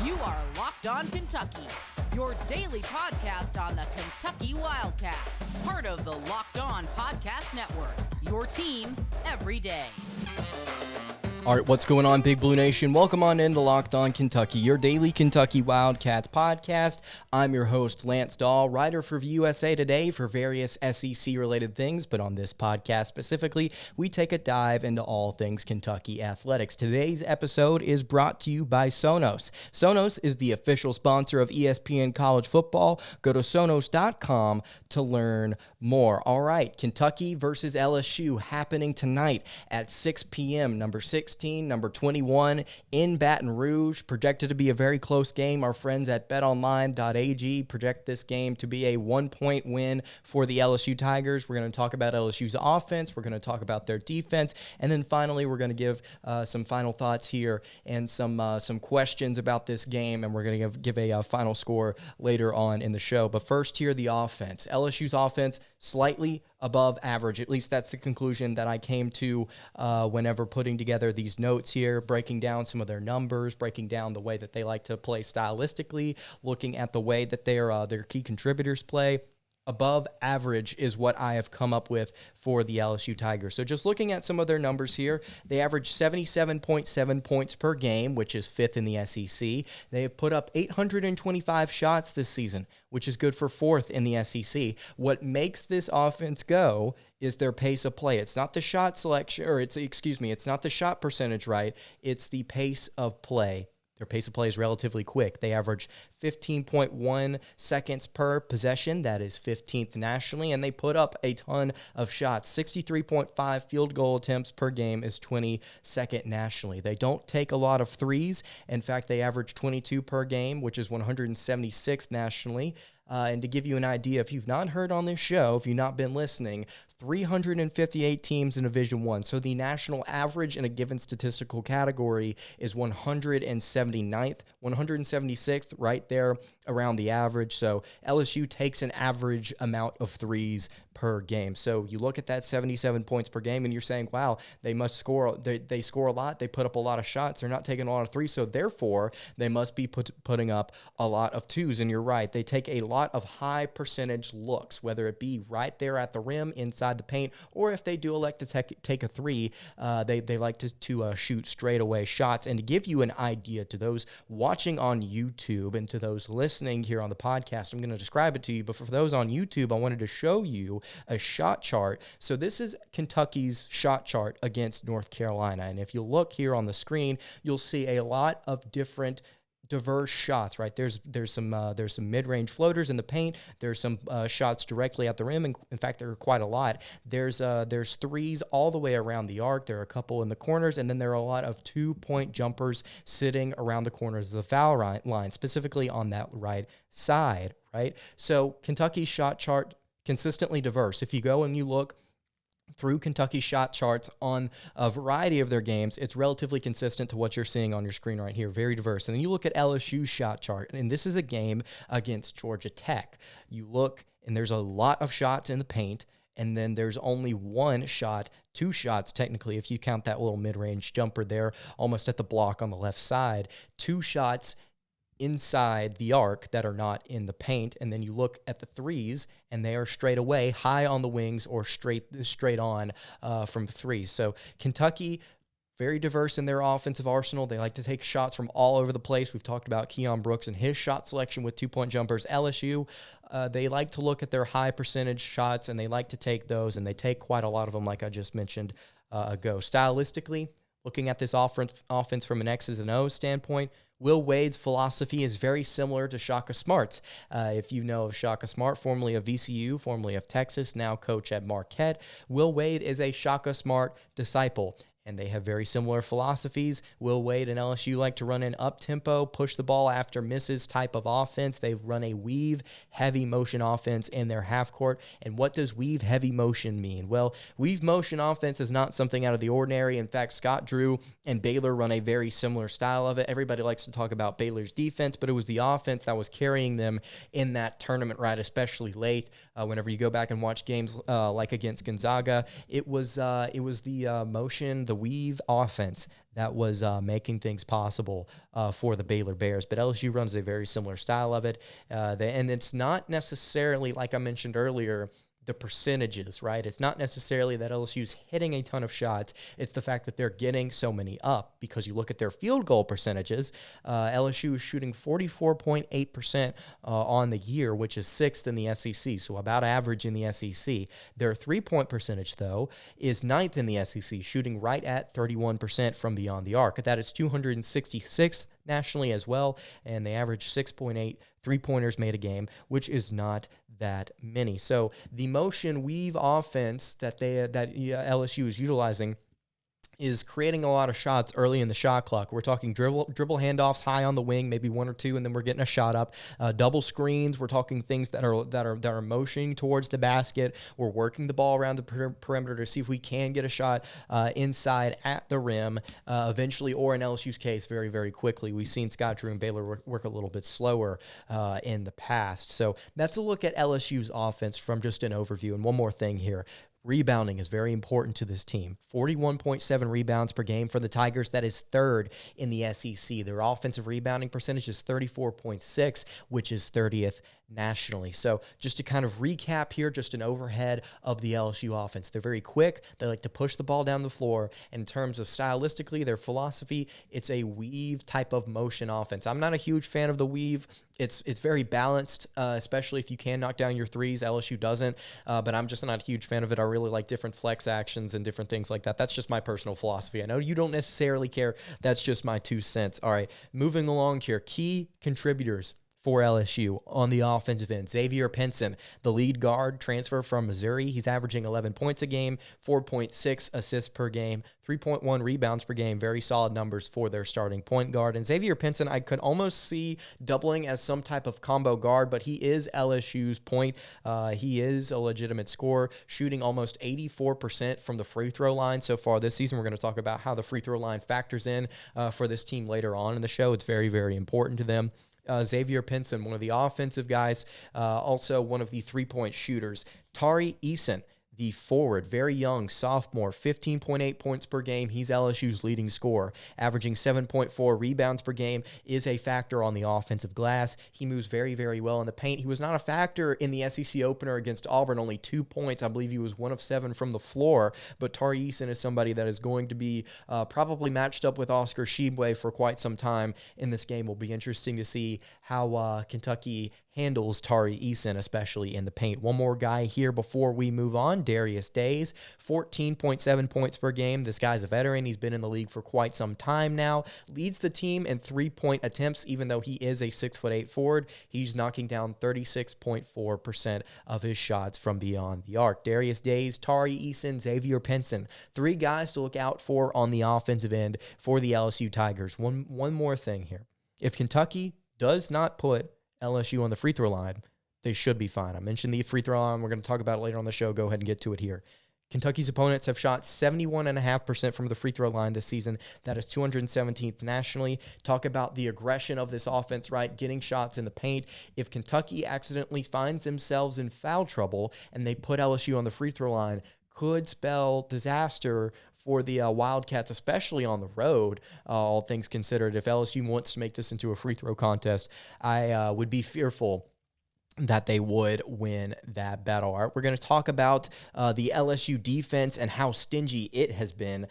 You are Locked On Kentucky, your daily podcast on the Kentucky Wildcats. Part of the Locked On Podcast Network, your team every day. All right, what's going on, Big Blue Nation? Welcome on into Locked On Kentucky, your daily Kentucky Wildcats podcast. I'm your host, Lance Dawe, writer for USA Today for various SEC-related things, but on this podcast specifically, we take a dive into all things Kentucky athletics. Today's episode is brought to you by Sonos. Sonos is the official sponsor of ESPN College Football. Go to Sonos.com to learn more. All right, Kentucky versus LSU happening tonight at 6 p.m., number 16, number 21 in Baton Rouge. Projected to be a very close game. Our friends at betonline.ag project this game to be a 1-point win for the LSU Tigers. We're going to talk about LSU's offense. We're going to talk about their defense. And then finally, we're going to give some final thoughts here and some questions about this game. And we're going to give a final score later on in the show. But first here, the offense. LSU's offense slightly above average. At least that's the conclusion that I came to whenever putting together these notes here, breaking down some of their numbers, breaking down the way that they like to play stylistically, looking at the way that their key contributors play. Above average is what I have come up with for the LSU Tigers. So just looking at some of their numbers here, they average 77.7 points per game, which is fifth in the SEC. They have put up 825 shots this season, which is good for fourth in the SEC. What makes this offense go is their pace of play. It's not the shot selection, or it's not the shot percentage, right? It's the pace of play. Their pace of play is relatively quick. They average 15.1 seconds per possession. That is 15th nationally, and they put up a ton of shots. 63.5 field goal attempts per game is 22nd nationally. They don't take a lot of threes. In fact, they average 22 per game, which is 176th nationally. And to give you an idea, if you've not heard on this show, if you've not been listening, 358 teams in Division I. So the national average in a given statistical category is 179th, 176th, right there around the average. So LSU takes an average amount of threes per game. So you look at that 77 points per game and you're saying, wow, they must score. They score a lot. They put up a lot of shots. They're not taking a lot of threes. So therefore, they must be putting up a lot of twos. And you're right. They take a lot of high percentage looks, whether it be right there at the rim, inside the paint, or if they do elect to take a three, they like to shoot straightaway shots. And to give you an idea to those watching on YouTube and to those listening here on the podcast, I'm going to describe it to you. But for those on YouTube, I wanted to show you a shot chart. So this is Kentucky's shot chart against North Carolina. And if you look here on the screen, you'll see a lot of different diverse shots, right? There's some mid-range floaters in the paint. There's some shots directly at the rim, and in fact, there are quite a lot. There's threes all the way around the arc. There are a couple in the corners, and then there are a lot of 2-point jumpers sitting around the corners of the foul line, specifically on that right side, right? So Kentucky's shot chart consistently diverse. If you go and you look through Kentucky shot charts on a variety of their games, it's relatively consistent to what you're seeing on your screen right here. Very diverse. And then you look at LSU's shot chart, and this is a game against Georgia Tech. You look, and there's a lot of shots in the paint, and then there's only two shots technically, if you count that little mid-range jumper there, almost at the block on the left side. 2 shots inside the arc that are not in the paint, and then you look at the threes, and they are straight away, high on the wings, or straight on from threes. So Kentucky, very diverse in their offensive arsenal. They like to take shots from all over the place. We've talked about Keon Brooks and his shot selection with 2-point jumpers. LSU, they like to look at their high percentage shots, and they like to take those, and they take quite a lot of them, like I just mentioned ago. Stylistically, looking at this offense from an X's and O's standpoint, Will Wade's philosophy is very similar to Shaka Smart's. If you know of Shaka Smart, formerly of VCU, formerly of Texas, now coach at Marquette, Will Wade is a Shaka Smart disciple. and they have very similar philosophies. Will Wade and LSU like to run an up-tempo, push the ball after misses type of offense. They've run a weave heavy motion offense in their half court. And what does weave heavy motion mean? Well, weave motion offense is not something out of the ordinary. In fact, Scott Drew and Baylor run a very similar style of it. Everybody likes to talk about Baylor's defense, but it was the offense that was carrying them in that tournament, right? Especially late. Whenever you go back and watch games like against Gonzaga, it was the motion, the weave offense that was making things possible for the Baylor Bears. But LSU runs a very similar style of it. And it's not necessarily, like I mentioned earlier, the percentages, right? It's not necessarily that LSU's hitting a ton of shots. It's the fact that they're getting so many up, because you look at their field goal percentages. LSU is shooting 44.8% on the year, which is 6th in the SEC, so about average in the SEC. Their three-point percentage, though, is 9th in the SEC, shooting right at 31% from beyond the arc. That is 266th nationally as well, and they average 6.8 three-pointers made a game, which is not that many. So the motion weave offense that LSU is utilizing is creating a lot of shots early in the shot clock. We're talking dribble handoffs high on the wing, maybe one or two, and then we're getting a shot up. Double screens. We're talking things that are motioning towards the basket. We're working the ball around the perimeter to see if we can get a shot inside at the rim, eventually, or in LSU's case, very, very quickly. We've seen Scott Drew and Baylor work a little bit slower in the past. So that's a look at LSU's offense from just an overview. And one more thing here. Rebounding is very important to this team. 41.7 rebounds per game for the Tigers. That is 3rd in the SEC. Their offensive rebounding percentage is 34.6, which is 30th nationally. So just to kind of recap here, just an overhead of the LSU offense. They're very quick. They like to push the ball down the floor. In terms of stylistically, their philosophy, it's a weave type of motion offense. I'm not a huge fan of the weave. It's very balanced, especially if you can knock down your threes. LSU doesn't, but I'm just not a huge fan of it. I really like different flex actions and different things like that. That's just my personal philosophy. I know you don't necessarily care. That's just my 2 cents. All right, moving along here. Key contributors for LSU on the offensive end. Xavier Pinson, the lead guard, transfer from Missouri. He's averaging 11 points a game, 4.6 assists per game, 3.1 rebounds per game. Very solid numbers for their starting point guard. And Xavier Pinson, I could almost see doubling as some type of combo guard, but he is LSU's point. He is a legitimate scorer, shooting almost 84% from the free throw line so far this season. We're going to talk about how the free throw line factors in for this team later on in the show. It's very, very important to them. Xavier Pinson, one of the offensive guys, also one of the three-point shooters. Tari Eason, the forward, very young, sophomore, 15.8 points per game. He's LSU's leading scorer, averaging 7.4 rebounds per game, is a factor on the offensive glass. He moves very, very well in the paint. He was not a factor in the SEC opener against Auburn, only 2 points. I believe he was 1 of 7 from the floor, but Tari Eason is somebody that is going to be probably matched up with Oscar Tshiebwe for quite some time in this game. Will be interesting to see how Kentucky handles Tari Eason, especially in the paint. One more guy here before we move on, Darius Dawe, 14.7 points per game. This guy's a veteran. He's been in the league for quite some time now. Leads the team in three-point attempts, even though he is a 6'8" forward. He's knocking down 36.4% of his shots from beyond the arc. Darius Dawe, Tari Eason, Xavier Pinson, 3 guys to look out for on the offensive end for the LSU Tigers. One more thing here. If Kentucky does not put LSU on the free throw line, they should be fine. I mentioned the free throw line. We're going to talk about it later on the show. Go ahead and get to it here. Kentucky's opponents have shot 71.5% from the free throw line this season. That is 217th nationally. Talk about the aggression of this offense, right? Getting shots in the paint. If Kentucky accidentally finds themselves in foul trouble and they put LSU on the free throw line, could spell disaster for the Wildcats, especially on the road, all things considered. If LSU wants to make this into a free throw contest, I would be fearful that they would win that battle. All right, we're going to talk about the LSU defense and how stingy it has been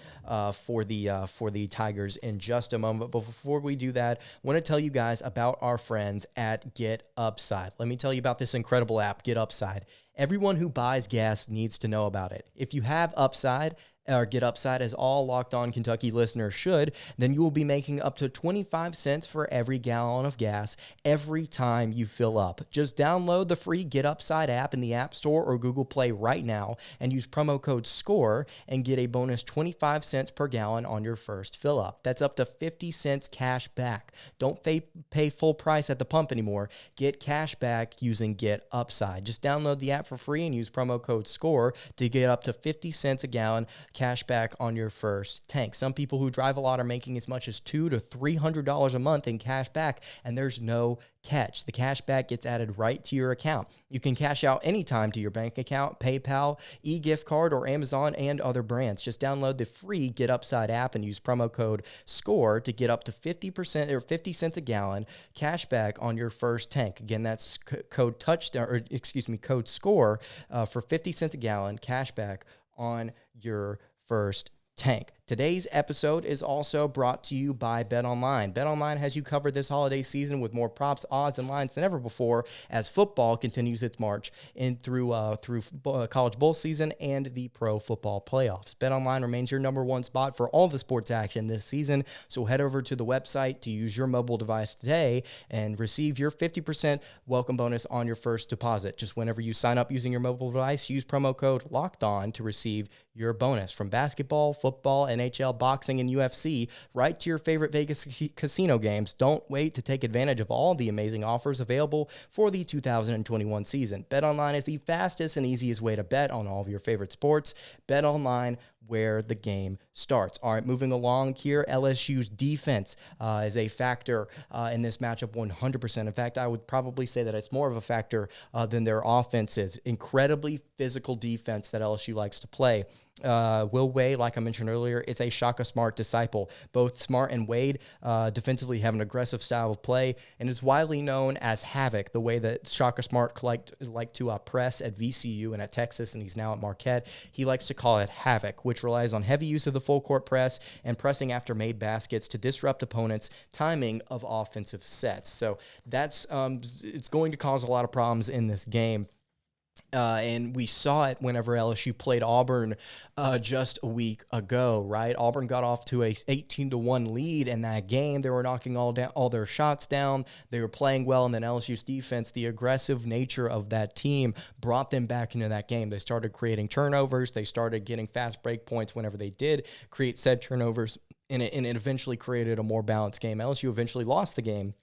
for the Tigers in just a moment. But before we do that, I want to tell you guys about our friends at Get Upside. Let me tell you about this incredible app, Get Upside. Everyone who buys gas needs to know about it. If you have Upside, or Get Upside, as all Locked On Kentucky listeners should, then you will be making up to 25 cents for every gallon of gas every time you fill up. Just download the free Get Upside app in the App Store or Google Play right now and use promo code SCORE and get a bonus 25 cents per gallon on your first fill up. That's up to 50 cents cash back. Don't pay full price at the pump anymore. Get cash back using Get Upside. Just download the app for free and use promo code SCORE to get up to 50 cents a gallon cash back on your first tank. Some people who drive a lot are making as much as $200 to $300 a month in cash back, and there's no catch. The cash back gets added right to your account. You can cash out anytime to your bank account, PayPal, e-gift card, or Amazon and other brands. Just download the free Get Upside app and use promo code SCORE to get up to 50% or 50 cents a gallon cash back on your first tank. Again, that's code code SCORE for 50 cents a gallon cash back on your first tank. Today's episode is also brought to you by BetOnline. BetOnline has you covered this holiday season with more props, odds, and lines than ever before as football continues its march through college bowl season and the pro football playoffs. BetOnline remains your number one spot for all the sports action this season, so head over to the website to use your mobile device today and receive your 50% welcome bonus on your first deposit. Just whenever you sign up using your mobile device, use promo code LOCKEDON to receive your bonus. From basketball, football, NHL, boxing, and UFC, right to your favorite Vegas casino games. Don't wait to take advantage of all the amazing offers available for the 2021 season. BetOnline is the fastest and easiest way to bet on all of your favorite sports. BetOnline, where the game starts. All right, moving along here, LSU's defense is a factor in this matchup 100%. In fact, I would probably say that it's more of a factor than their offense is. Incredibly physical defense that LSU likes to play. Will Wade, like I mentioned earlier, is a Shaka Smart disciple. Both Smart and Wade defensively have an aggressive style of play and is widely known as Havoc, the way that Shaka Smart liked to press at VCU and at Texas, and he's now at Marquette. He likes to call it Havoc, which relies on heavy use of the full court press and pressing after made baskets to disrupt opponents' timing of offensive sets. So that's it's going to cause a lot of problems in this game. And we saw it whenever LSU played Auburn just a week ago, right? Auburn got off to a 18-1 lead in that game. They were knocking all their shots down. They were playing well, and then LSU's defense, the aggressive nature of that team, brought them back into that game. They started creating turnovers. They started getting fast break points whenever they did create said turnovers, and it eventually created a more balanced game. LSU eventually lost the game,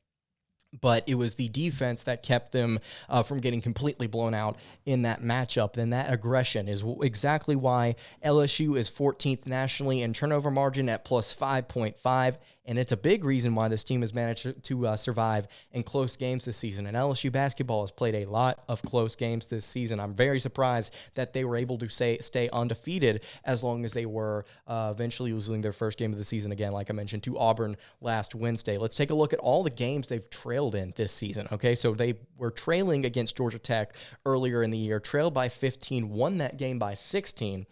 but it was the defense that kept them from getting completely blown out in that matchup. And that aggression is exactly why LSU is 14th nationally in turnover margin at plus 5.5. And it's a big reason why this team has managed to survive in close games this season. And LSU basketball has played a lot of close games this season. I'm very surprised that they were able to stay undefeated as long as they were eventually losing their first game of the season again, like I mentioned, to Auburn last Wednesday. Let's take a look at all the games they've trailed in this season. Okay, so they were trailing against Georgia Tech earlier in the year, trailed by 15, won that game by 16.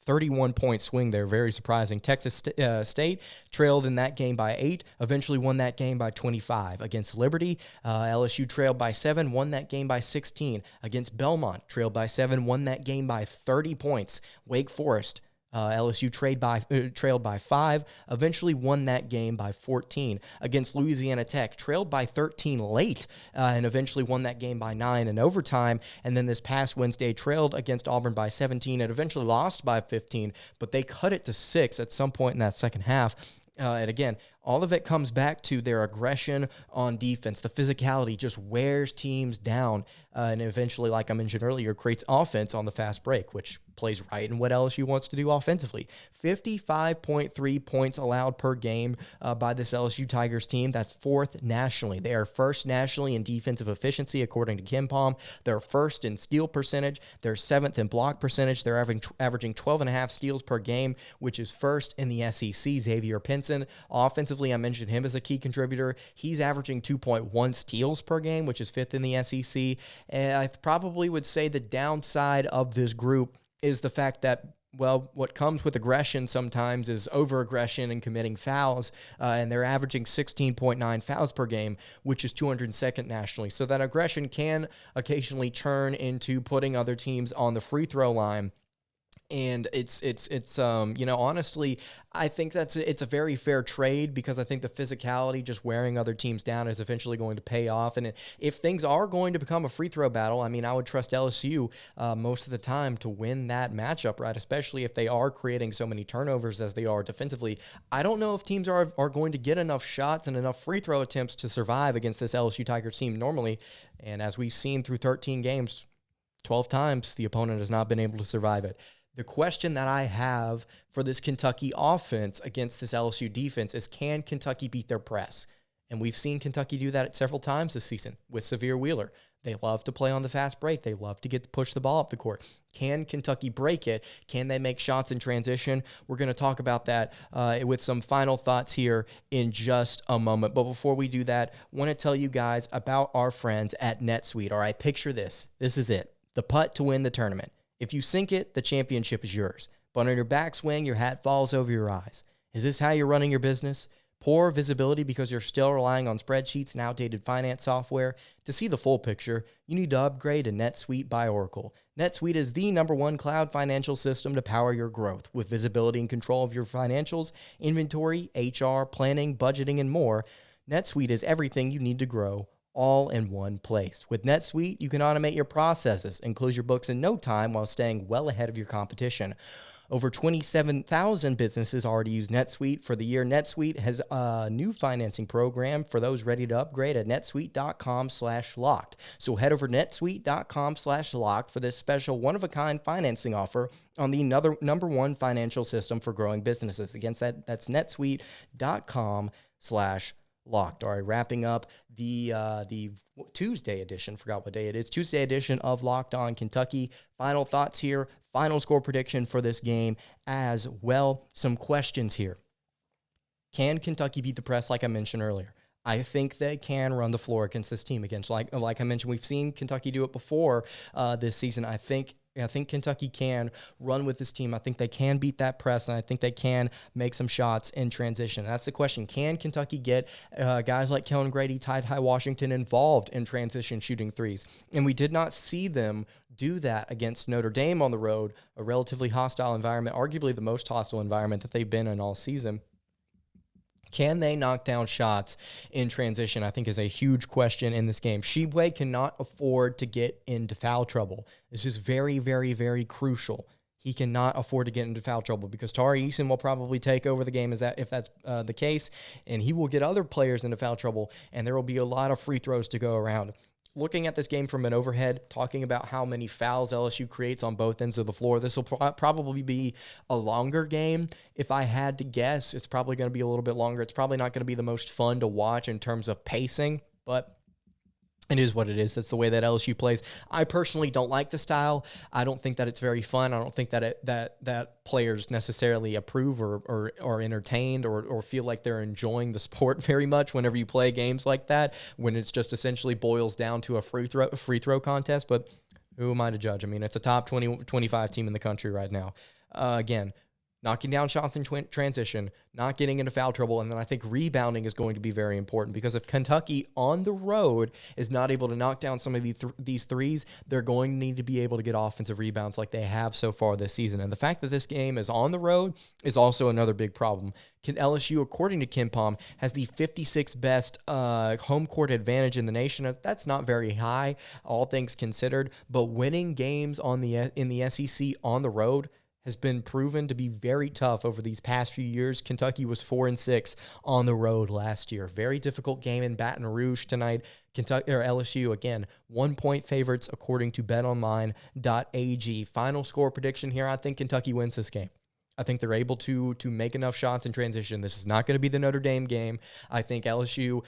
31-point swing there, very surprising. Texas State trailed in that game by 8, eventually won that game by 25. Against Liberty, LSU trailed by 7, won that game by 16. Against Belmont, trailed by 7, won that game by 30 points. Wake Forest, LSU trailed by 5, eventually won that game by 14. Against Louisiana Tech, trailed by 13 late, and eventually won that game by 9 in overtime. And then this past Wednesday, trailed against Auburn by 17 and eventually lost by 15, but they cut it to 6 at some point in that second half. And again, all of it comes back to their aggression on defense. The physicality just wears teams down, and eventually, like I mentioned earlier, creates offense on the fast break, which plays right in what LSU wants to do offensively. 55.3 points allowed per game by this LSU Tigers team. That's 4th nationally. They are 1st nationally in defensive efficiency, according to KenPom. They're 1st in steal percentage. They're 7th in block percentage. They're averaging 12.5 steals per game, which is 1st in the SEC. Xavier Pinson, offensively, I mentioned him as a key contributor. He's averaging 2.1 steals per game, which is 5th in the SEC. And I probably would say the downside of this group is the fact that, well, what comes with aggression sometimes is over-aggression and committing fouls, and they're averaging 16.9 fouls per game, which is 202nd nationally. So that aggression can occasionally turn into putting other teams on the free throw line. And it's honestly, I think it's a very fair trade, because I think the physicality, just wearing other teams down, is eventually going to pay off. And if things are going to become a free throw battle, I mean, I would trust LSU most of the time to win that matchup, right? Especially if they are creating so many turnovers as they are defensively. I don't know if teams are going to get enough shots and enough free throw attempts to survive against this LSU Tigers team normally. And as we've seen through 13 games, 12 times the opponent has not been able to survive it. The question that I have for this Kentucky offense against this LSU defense is, can Kentucky beat their press? And we've seen Kentucky do that several times this season with Xavier Wheeler. They love to play on the fast break. They love to push the ball up the court. Can Kentucky break it? Can they make shots in transition? We're going to talk about that with some final thoughts here in just a moment. But before we do that, I want to tell you guys about our friends at NetSuite. All right, picture this. This is it. The putt to win the tournament. If you sink it, the championship is yours. But on your backswing, your hat falls over your eyes. Is this how you're running your business? Poor visibility because you're still relying on spreadsheets and outdated finance software? To see the full picture, you need to upgrade to NetSuite by Oracle. NetSuite is the #1 cloud financial system to power your growth. With visibility and control of your financials, inventory, HR, planning, budgeting, and more, NetSuite is everything you need to grow, all in one place. With NetSuite, you can automate your processes and close your books in no time while staying well ahead of your competition. Over 27,000 businesses already use NetSuite. For the year, NetSuite has a new financing program for those ready to upgrade at netsuite.com/locked. So head over to netsuite.com/locked for this special one-of-a-kind financing offer on the #1 financial system for growing businesses. Again, that's netsuite.com/locked. All right, wrapping up the Tuesday edition. Forgot what day it is. Tuesday edition of Locked On Kentucky. Final thoughts here. Final score prediction for this game as well. Some questions here. Can Kentucky beat the press like I mentioned earlier? I think they can run the floor against this team. Against, like I mentioned, we've seen Kentucky do it before this season. I think Kentucky can run with this team. I think they can beat that press, and I think they can make some shots in transition. That's the question. Can Kentucky get guys like Kellen Grady, Ty Washington involved in transition shooting threes? And we did not see them do that against Notre Dame on the road, a relatively hostile environment, arguably the most hostile environment that they've been in all season. Can they knock down shots in transition, I think, is a huge question in this game. Tshiebwe cannot afford to get into foul trouble. This is very, very, very crucial. He cannot afford to get into foul trouble because Tari Eason will probably take over the game if that's the case, and he will get other players into foul trouble, and there will be a lot of free throws to go around. Looking at this game from an overhead, talking about how many fouls LSU creates on both ends of the floor, this will probably be a longer game. If I had to guess, it's probably going to be a little bit longer. It's probably not going to be the most fun to watch in terms of pacing, but it is what it is. That's the way that LSU plays. I personally don't like the style. I don't think that it's very fun. I don't think that players necessarily approve or are entertained or feel like they're enjoying the sport very much whenever you play games like that, when it's just essentially boils down to a free throw contest. But who am I to judge? I mean, it's a top 20, 25 team in the country right now. Again, knocking down shots in transition, not getting into foul trouble, and then I think rebounding is going to be very important, because if Kentucky on the road is not able to knock down some of these threes, they're going to need to be able to get offensive rebounds like they have so far this season. And the fact that this game is on the road is also another big problem. LSU, according to KenPom, has the 56th best home court advantage in the nation. That's not very high, all things considered, but winning games in the SEC on the road has been proven to be very tough over these past few years. Kentucky was 4-6 on the road last year. Very difficult game in Baton Rouge tonight. LSU, again, 1-point favorites according to betonline.ag. Final score prediction here, I think Kentucky wins this game. I think they're able to make enough shots in transition. This is not going to be the Notre Dame game. I think LSU,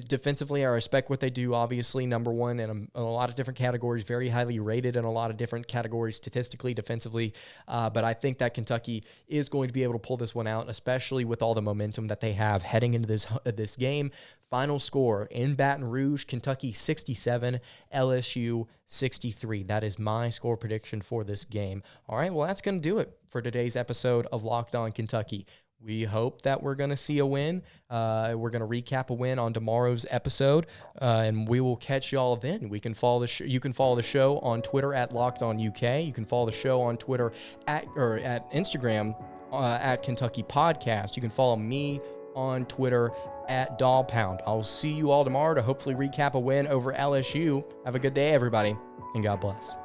defensively, I respect what they do, obviously, #1 in a lot of different categories, very highly rated in a lot of different categories, statistically, defensively. But I think that Kentucky is going to be able to pull this one out, especially with all the momentum that they have heading into this game. Final score in Baton Rouge, Kentucky 67, LSU 63. That is my score prediction for this game. All right, well, that's going to do it for today's episode of Locked On Kentucky. We hope that we're going to see a win. We're going to recap a win on tomorrow's episode, and we will catch y'all then. You can follow the show on Twitter at Locked On UK. You can follow the show on Twitter at Instagram at Kentucky Podcast. You can follow me on Twitter at Dawe. I'll see you all tomorrow to hopefully recap a win over LSU. Have a good day, everybody, and God bless.